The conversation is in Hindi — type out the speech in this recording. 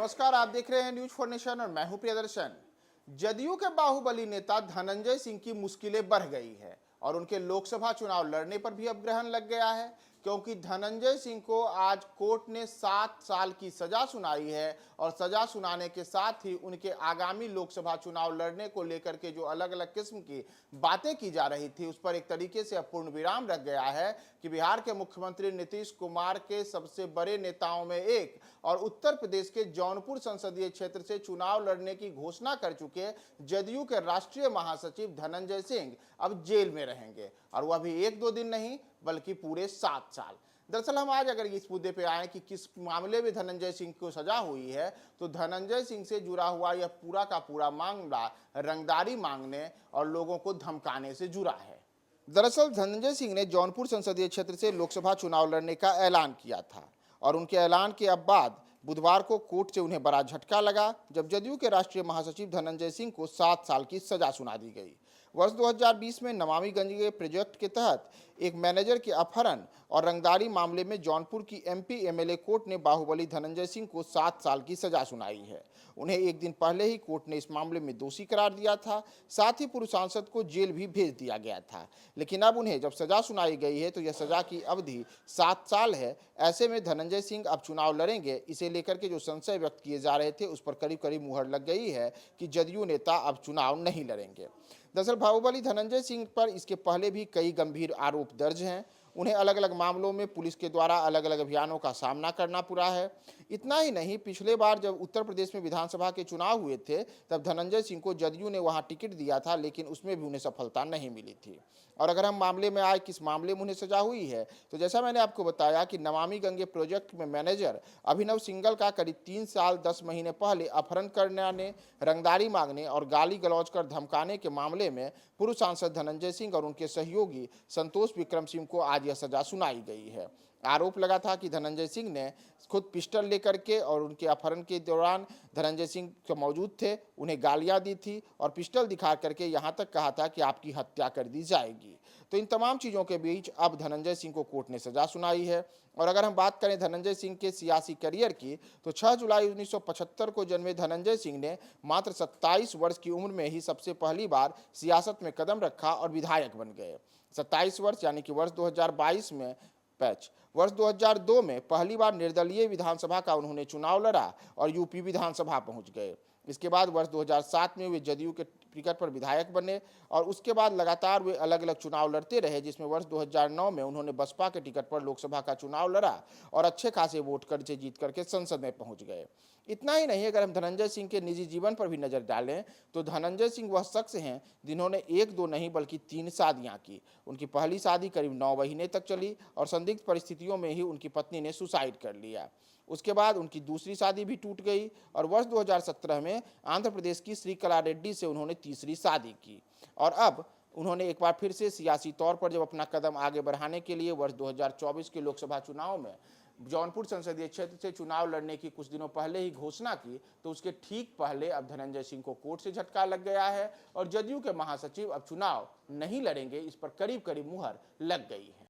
नमस्कार, आप देख रहे हैं न्यूज फॉर नेशन और मैं हूं प्रियदर्शन। जदयू के बाहुबली नेता धनंजय सिंह की मुश्किलें बढ़ गई है और उनके लोकसभा चुनाव लड़ने पर भी अब ग्रहण लग गया है, क्योंकि धनंजय सिंह को आज कोर्ट ने 7 साल की सजा सुनाई है और सजा सुनाने के साथ ही उनके आगामी लोकसभा चुनाव लड़ने को लेकर के जो अलग अलग किस्म की बातें की जा रही थी उस पर एक तरीके से अब पूर्ण विराम रख गया है कि बिहार के मुख्यमंत्री नीतीश कुमार के सबसे बड़े नेताओं में एक और उत्तर प्रदेश के जौनपुर संसदीय क्षेत्र से चुनाव लड़ने की घोषणा कर चुके जदयू के राष्ट्रीय महासचिव धनंजय सिंह अब जेल में रहेंगे, और वह भी 1-2 दिन नहीं बल्कि पूरे 7 साल। दरअसल हम आज अगर इस मुद्दे पे आए कि किस मामले में धनंजय सिंह को सजा हुई है, तो धनंजय सिंह से जुड़ा हुआ यह पूरा का पूरा मामला रंगदारी मांगने और लोगों को धमकाने से जुड़ा है। दरअसल धनंजय सिंह ने जौनपुर संसदीय क्षेत्र से लोकसभा चुनाव लड़ने का ऐलान किया था और उनके ऐलान के अब बाद बुधवार को कोर्ट से उन्हें बड़ा झटका लगा जब जदयू के राष्ट्रीय महासचिव धनंजय सिंह को 7 साल की सजा सुना दी गई। वर्ष 2020 में नमामि गंगे प्रोजेक्ट के तहत एक मैनेजर के अपहरण और रंगदारी मामले में जौनपुर की एमपी एमएलए कोर्ट ने बाहुबली धनंजय सिंह को 7 साल की सजा सुनाई है। उन्हें एक दिन पहले ही कोर्ट ने इस मामले में दोषी करार दिया था, साथ ही पूर्व सांसद को जेल भी भेज दिया गया था। लेकिन अब उन्हें जब सजा सुनाई गई है तो यह सजा की अवधि 7 साल है। ऐसे में धनंजय सिंह अब चुनाव लड़ेंगे, इसे लेकर के जो संशय व्यक्त किए जा रहे थे उस पर करीब करीब मुहर लग गई है कि जदयू नेता अब चुनाव नहीं लड़ेंगे। दरअसल बाहुबली धनंजय सिंह पर इसके पहले भी कई गंभीर आरोप दर्ज हैं। उन्हें अलग अलग मामलों में पुलिस के द्वारा अलग अलग अभियानों का सामना करना पड़ा है। इतना ही नहीं, पिछले बार जब उत्तर प्रदेश में विधानसभा के चुनाव हुए थे तब धनंजय सिंह को जदयू ने वहां टिकट दिया था, लेकिन उसमें भी उन्हें सफलता नहीं मिली थी। और अगर हम मामले में आए किस मामले में उन्हें सजा हुई है, तो जैसा मैंने आपको बताया कि नमामि गंगे प्रोजेक्ट में मैनेजर अभिनव सिंघल का करीब 3 साल 10 महीने पहले अपहरण करने, रंगदारी मांगने और गाली गलौज कर धमकाने के मामले में पूर्व सांसद धनंजय सिंह और उनके सहयोगी संतोष विक्रम सिंह को आज यह सजा सुनाई गई है। आरोप लगा था कि धनंजय सिंह ने खुद पिस्टल लेकर के और उनके अपहरण के दौरान धनंजय सिंह जो मौजूद थे उन्हें गालियां दी थी और पिस्टल दिखा करके यहां तक कहा था कि आपकी हत्या कर दी जाएगी। तो इन तमाम चीज़ों के बीच अब धनंजय सिंह को कोर्ट ने सजा सुनाई है। और अगर हम बात करें धनंजय सिंह के सियासी करियर की, तो 6 जुलाई 1975 को जन्मे धनंजय सिंह ने मात्र 27 वर्ष की उम्र में ही सबसे पहली बार सियासत में कदम रखा और विधायक बन गए। 27 वर्ष यानी कि वर्ष 2022 में वर्ष 2002 में पहली बार निर्दलीय विधानसभा का उन्होंने चुनाव लड़ा और यूपी विधानसभा पहुंच गए। इसके बाद वर्ष 2007 में वे जदयू के टिकट पर विधायक बने और उसके बाद लगातार वे अलग अलग चुनाव लड़ते रहे, जिसमें वर्ष 2009 में उन्होंने बसपा के टिकट पर लोकसभा का चुनाव लड़ा और अच्छे खासे वोट कर से जीत करके संसद में पहुंच गए। इतना ही नहीं, अगर हम धनंजय सिंह के निजी जीवन पर भी नजर डालें तो धनंजय सिंह वह शख्स हैं जिन्होंने 1-2 नहीं बल्कि 3 शादियां की। उनकी पहली शादी करीब 9 महीने तक चली और संदिग्ध परिस्थितियों में ही उनकी पत्नी ने सुसाइड कर लिया। उसके बाद उनकी दूसरी शादी भी टूट गई और वर्ष 2017 में आंध्र प्रदेश की श्रीकला रेड्डी से उन्होंने तीसरी शादी की। और अब उन्होंने एक बार फिर से सियासी तौर पर जब अपना कदम आगे बढ़ाने के लिए वर्ष 2024 के लोकसभा चुनाव में जौनपुर संसदीय क्षेत्र से चुनाव लड़ने की कुछ दिनों पहले ही घोषणा की, तो उसके ठीक पहले अब धनंजय सिंह को कोर्ट से झटका लग गया है और जदयू के महासचिव अब चुनाव नहीं लड़ेंगे, इस पर करीब करीब मुहर लग गई है।